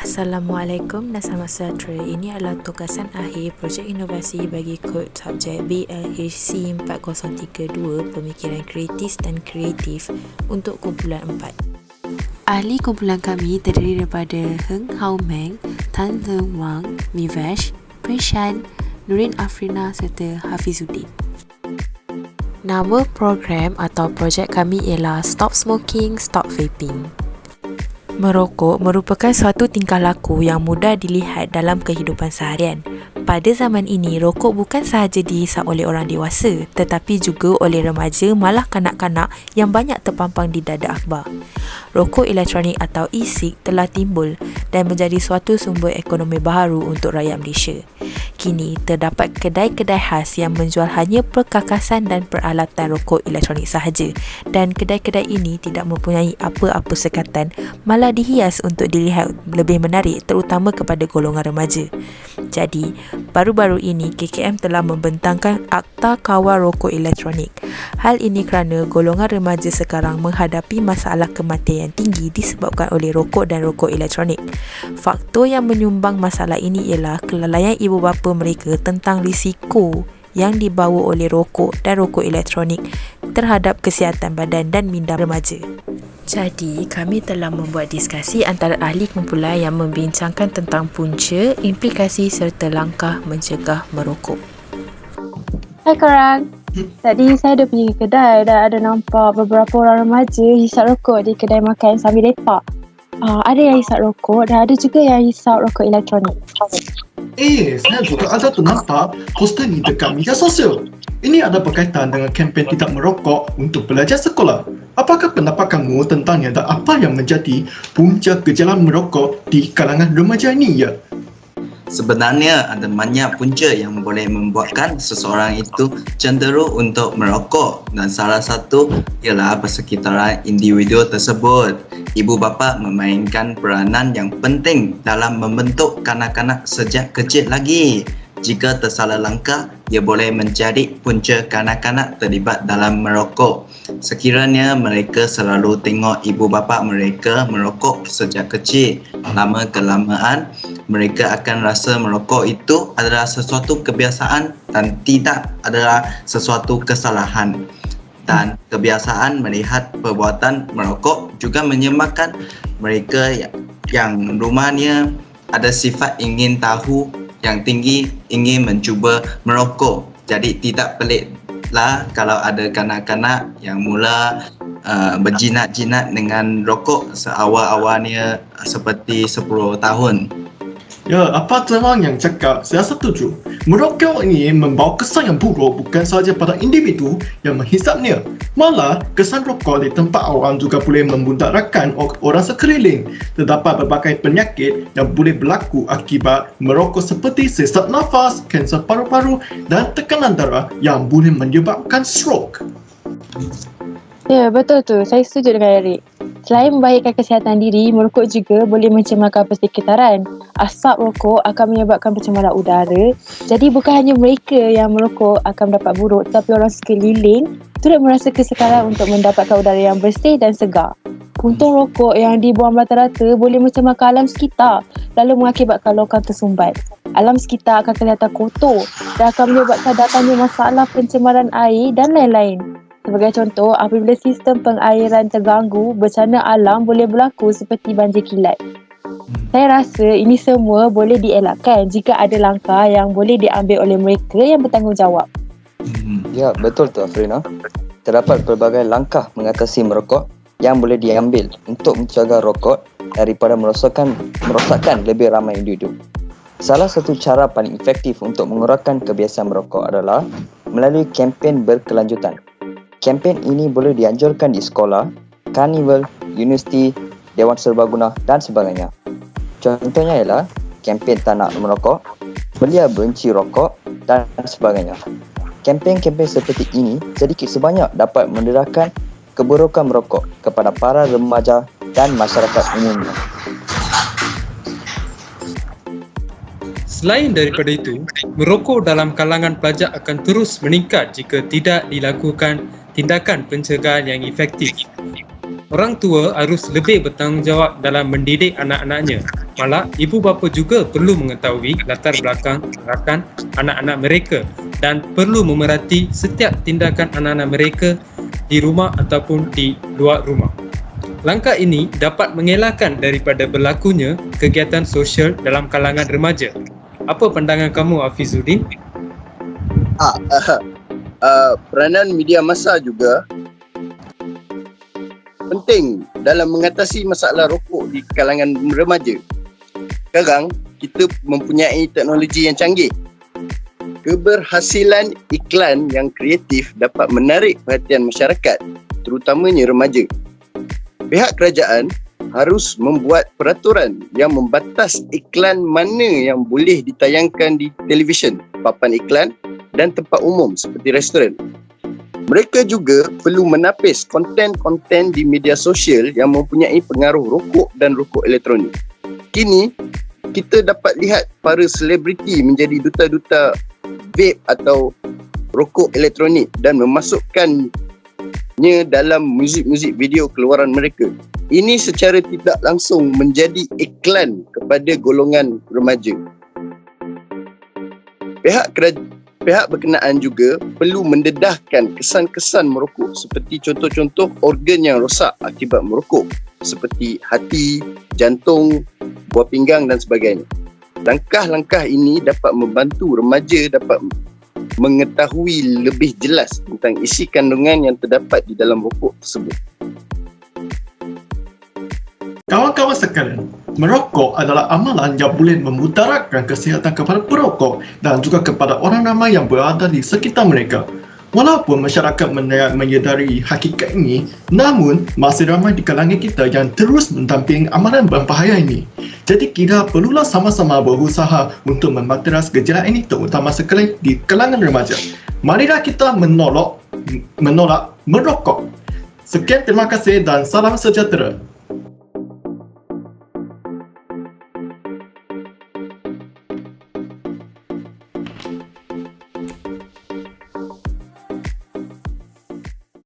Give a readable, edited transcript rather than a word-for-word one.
Assalamualaikum dan selamat sejahtera. Ini adalah tugasan akhir projek inovasi bagi kod subjek BLHC 4032 Pemikiran Kritis dan Kreatif untuk kumpulan 4. Ahli kumpulan kami terdiri daripada Heng Hao Meng, Tan Zeng Wang, Mivesh, Prishan, Nurin Afrina serta Hafizuddin. Nama program atau projek kami ialah Stop Smoking, Stop Vaping. Merokok merupakan suatu tingkah laku yang mudah dilihat dalam kehidupan seharian. Pada zaman ini, rokok bukan sahaja dihisap oleh orang dewasa, tetapi juga oleh remaja, malah kanak-kanak yang banyak terpampang di dada akhbar. Rokok elektronik atau e-cig telah timbul dan menjadi suatu sumber ekonomi baharu untuk rakyat Malaysia. Kini, terdapat kedai-kedai khas yang menjual hanya perkakasan dan peralatan rokok elektronik sahaja, dan kedai-kedai ini tidak mempunyai apa-apa sekatan, malah dihias untuk dilihat lebih menarik terutama kepada golongan remaja. Jadi, baru-baru ini KKM telah membentangkan Akta Kawal Rokok Elektronik. Hal ini kerana golongan remaja sekarang menghadapi masalah kematian yang tinggi disebabkan oleh rokok dan rokok elektronik. Faktor yang menyumbang masalah ini ialah kelalaian ibu bapa mereka tentang risiko yang dibawa oleh rokok dan rokok elektronik terhadap kesihatan badan dan minda remaja. Jadi, kami telah membuat diskusi antara ahli kumpulan yang membincangkan tentang punca, implikasi serta langkah mencegah merokok. Hai korang. Tadi saya ada pergi ke kedai dan ada nampak beberapa orang remaja hisap rokok di kedai makan sambil lepak. Ada yang hisap rokok dan ada juga yang hisap rokok elektronik. Saya juga ada nampak poster ni dekat media sosial. Ini ada berkaitan dengan kempen tidak merokok untuk pelajar sekolah. Apakah pendapat kamu tentangnya dan apa yang menjadi punca gejala merokok di kalangan remaja ini ya? Sebenarnya ada banyak punca yang boleh membuatkan seseorang itu cenderung untuk merokok, dan salah satu ialah persekitaran individu tersebut. Ibu bapa memainkan peranan yang penting dalam membentuk kanak-kanak sejak kecil lagi. Jika tersalah langkah, ia boleh menjadi punca kanak-kanak terlibat dalam merokok. Sekiranya mereka selalu tengok ibu bapa mereka merokok sejak kecil, lama-kelamaan mereka akan rasa merokok itu adalah sesuatu kebiasaan dan tidak adalah sesuatu kesalahan. Dan kebiasaan melihat perbuatan merokok juga menyebabkan mereka yang rumahnya ada sifat ingin tahu yang tinggi, ingin mencuba merokok. Jadi tidak peliklah kalau ada kanak-kanak yang mula berjinat-jinat dengan rokok seawal-awalnya seperti 10 tahun. Ya, apa terang yang cakap, saya setuju. Merokok ini membawa kesan yang buruk bukan sahaja pada individu yang menghisapnya. Malah, kesan rokok di tempat awam juga boleh memudaratkan orang sekeliling. Terdapat berbagai penyakit yang boleh berlaku akibat merokok seperti sesak nafas, kanser paru-paru dan tekanan darah yang boleh menyebabkan stroke. Ya, betul tu. Saya setuju dengan Eric. Selain membaikkan kesihatan diri, merokok juga boleh mencemarkan persekitaran. Asap rokok akan menyebabkan pencemaran udara. Jadi bukan hanya mereka yang merokok akan mendapat buruk, tetapi orang sekeliling turut merasa kesedaran untuk mendapatkan udara yang bersih dan segar. Puntung rokok yang dibuang rata-rata boleh mencemarkan alam sekitar, lalu mengakibatkan longkang tersumbat. Alam sekitar akan kelihatan kotor dan akan menyebabkan datangnya masalah pencemaran air dan lain-lain. Sebagai contoh, apabila sistem pengairan terganggu, bencana alam boleh berlaku seperti banjir kilat. Saya rasa ini semua boleh dielakkan jika ada langkah yang boleh diambil oleh mereka yang bertanggungjawab. Ya, betul tu Afrina. Terdapat pelbagai langkah mengatasi merokok yang boleh diambil untuk mencegah rokok daripada merosakkan lebih ramai individu. Salah satu cara paling efektif untuk mengurangkan kebiasaan merokok adalah melalui kempen berkelanjutan. Kempen ini boleh dianjurkan di sekolah, karnival, universiti, dewan serbaguna dan sebagainya. Contohnya ialah kempen tak nak merokok, belia benci rokok dan sebagainya. Kempen-kempen seperti ini sedikit sebanyak dapat mendedahkan keburukan merokok kepada para remaja dan masyarakat umumnya. Selain daripada itu, merokok dalam kalangan pelajar akan terus meningkat jika tidak dilakukan tindakan pencegahan yang efektif. Orang tua harus lebih bertanggungjawab dalam mendidik anak-anaknya Malah, ibu bapa juga perlu mengetahui latar belakang rakan anak-anak mereka dan perlu memerhati setiap tindakan anak-anak mereka di rumah ataupun di luar rumah. Langkah ini dapat mengelakkan daripada berlakunya kegiatan sosial dalam kalangan remaja. Apa pandangan kamu, Hafizuddin? Peranan media massa juga penting dalam mengatasi masalah rokok di kalangan remaja. Sekarang kita mempunyai teknologi yang canggih. Keberhasilan iklan yang kreatif dapat menarik perhatian masyarakat, terutamanya remaja. Pihak kerajaan harus membuat peraturan yang membatas iklan mana yang boleh ditayangkan di televisyen, papan iklan dan tempat umum seperti restoran. Mereka juga perlu menapis konten-konten di media sosial yang mempunyai pengaruh rokok dan rokok elektronik. Kini, kita dapat lihat para selebriti menjadi duta-duta vape atau rokok elektronik dan memasukkannya dalam muzik-muzik video keluaran mereka. Ini secara tidak langsung menjadi iklan kepada golongan remaja. Pihak berkenaan juga perlu mendedahkan kesan-kesan merokok seperti contoh-contoh organ yang rosak akibat merokok seperti hati, jantung, buah pinggang dan sebagainya. Langkah-langkah ini dapat membantu remaja dapat mengetahui lebih jelas tentang isi kandungan yang terdapat di dalam rokok tersebut. Kawan-kawan sekalian, merokok adalah amalan yang boleh memudaratkan kesihatan kepada perokok dan juga kepada orang ramai yang berada di sekitar mereka. Walaupun masyarakat menyedari hakikat ini, namun masih ramai di kalangan kita yang terus mendampingi amalan berbahaya ini. Jadi kita perlulah sama-sama berusaha untuk membateras gejala ini, terutama sekali di kalangan remaja. Marilah kita menolak merokok. Sekian, terima kasih dan salam sejahtera.